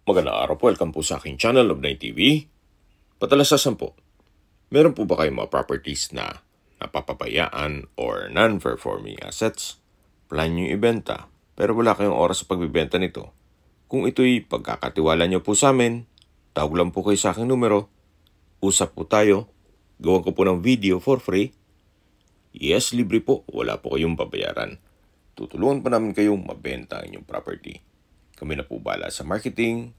Magandang araw po, welcome po sa aking channel, Love9 TV. Patalasasan po, meron po ba kayong mga properties na napapabayaan or non-performing assets? Plan nyo ibenta, pero wala kayong oras sa pagbibenta nito. Kung ito'y pagkakatiwala nyo po sa amin, tawag lang po kayo sa aking numero, usap po tayo, gawan ko po ng video for free. Yes, libre po, wala po kayong babayaran. Tutulungan pa namin kayong mabenta ang inyong property. Kami na po bala sa marketing,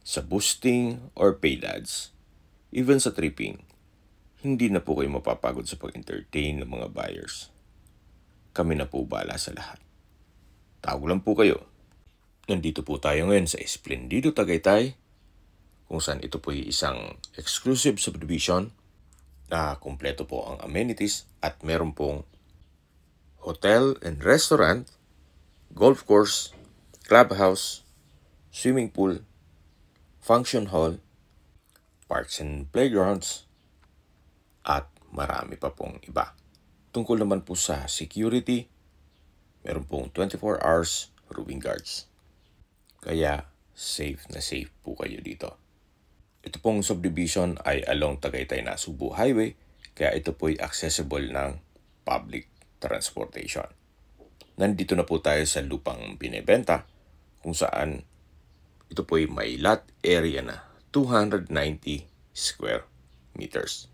sa boosting, or paid ads. Even sa tripping, hindi na po kayo mapapagod sa pag-entertain ng mga buyers. Kami na po bala sa lahat. Tawag lang po kayo. Nandito po tayo ngayon sa Esplendido, Tagaytay, kung saan ito po ay isang exclusive subdivision na kumpleto po ang amenities at meron pong hotel and restaurant, golf course, clubhouse, swimming pool, function hall, parks and playgrounds, at marami pa pong iba. Tungkol naman po sa security, meron pong 24 hours roving guards. Kaya safe na safe po kayo dito. Ito pong subdivision ay along Tagaytay-Nasugbu Highway, kaya ito po ay accessible ng public transportation. Nandito na po tayo sa lupang binebenta, kung saan ito po ay may lot area na 290 square meters.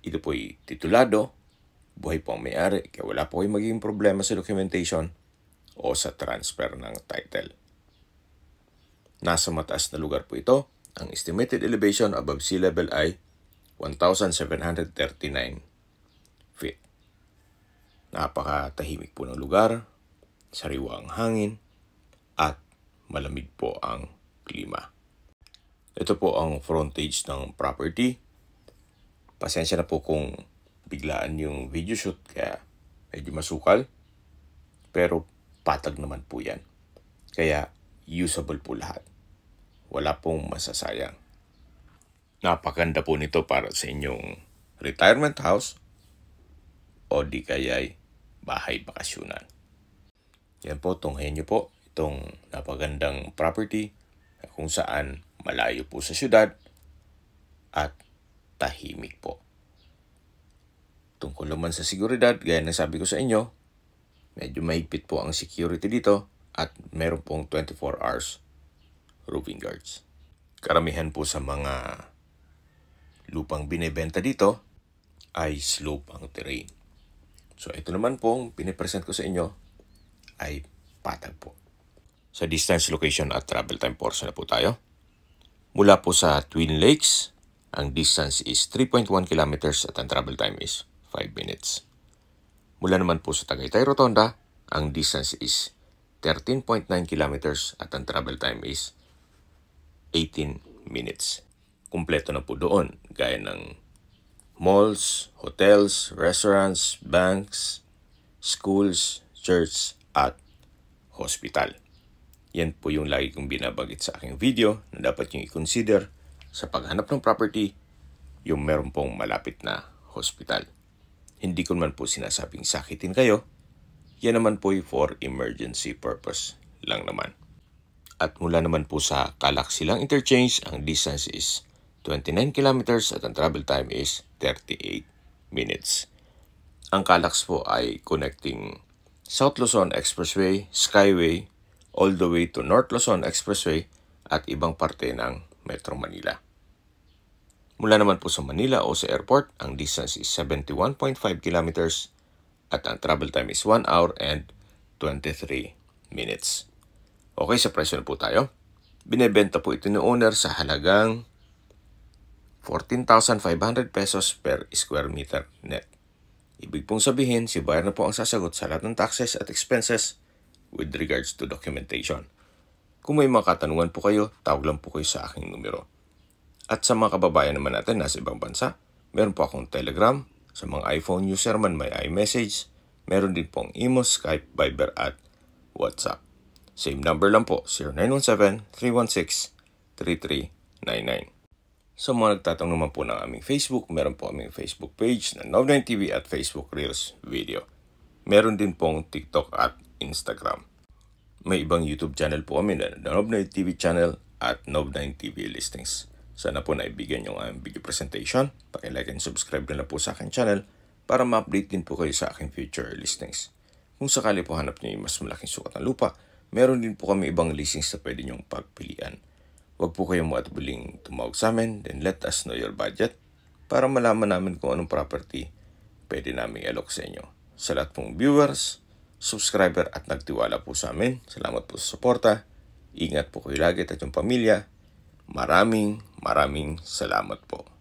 Ito po ay titulado, buhay po ang may-ari, kaya wala po ay magiging problema sa documentation o sa transfer ng title. Nasa mataas na lugar po ito. Ang estimated elevation above sea level ay 1,739 feet. Napakatahimik po ng lugar, sariwa ang hangin, at malamig po ang klima. Ito po ang frontage ng property. Pasensya na po kung biglaan yung video shoot, kaya medyo masukal. Pero patag naman po yan. Kaya usable po lahat. Wala pong masasayang. Napakaganda po nito para sa inyong retirement house o di kaya'y bahay bakasyonan. Yan po, tunghayan nyo po itong napagandang property kung saan malayo po sa syudad at tahimik po. Tungkol naman sa seguridad, gaya ng sabi ko sa inyo, medyo mahigpit po ang security dito at meron pong 24 hours roving guards. Karamihan po sa mga lupang binebenta dito ay slope ang terrain. So ito naman pong pinipresent ko sa inyo ay patag po. Sa distance, location at travel time portion na po tayo. Mula po sa Twin Lakes, ang distance is 3.1 kilometers at ang travel time is 5 minutes. Mula naman po sa Tagaytay Rotonda, ang distance is 13.9 kilometers at ang travel time is 18 minutes. Kumpleto na po doon, gaya ng malls, hotels, restaurants, banks, schools, church, at hospital. Yan po yung lagi kong binabanggit sa aking video na dapat nyo i-consider sa paghanap ng property, yung meron pong malapit na hospital. Hindi ko naman po sinasabing sakitin kayo. Yan naman po for emergency purpose lang naman. At mula naman po sa Calac-Silang Interchange, ang distance is 29 kilometers at ang travel time is 38 minutes. Ang Calax po ay connecting South Luzon Expressway, Skyway, all the way to North Luzon Expressway at ibang parte ng Metro Manila. Mula naman po sa Manila o sa airport, ang distance is 71.5 kilometers at ang travel time is 1 hour and 23 minutes. Okay, sa presyo na po tayo. Binebenta po ito ni owner sa halagang 14,500 pesos per square meter net. Ibig pong sabihin, si buyer na po ang sasagot sa lahat ng taxes at expenses with regards to documentation. Kung may mga katanungan po kayo, tawag lang po kayo sa aking numero. At sa mga kababayan naman natin nasa ibang bansa, meron po akong Telegram. Sa mga iPhone user man may iMessage. Meron din pong Imo, Skype, Viber at WhatsApp. Same number lang po, 0917-316-3399. Sa mga nagtatanong naman po ng aming Facebook, meron po aming Facebook page na Love9 TV at Facebook Reels Video. Meron din pong TikTok at Instagram. May ibang YouTube channel po kami na Love9 TV channel at Nov9 TV listings. Sana po naibigyan yung video presentation. Paki-like and subscribe na lang po sa aking channel para ma-update din po kayo sa aking future listings. Kung sakali po hanap niyo yung mas malaking sukat ng lupa, meron din po kami ibang listings na pwede niyong pagpilian. Huwag po kayong matubiling tumawag sa amin, then let us know your budget para malaman namin kung anong property pwede namin i-alok sa inyo. Sa lahat pong viewers, subscriber at nagtiwala po sa amin, salamat po sa suporta. Ingat po kayo lagi at yung pamilya. Maraming salamat po.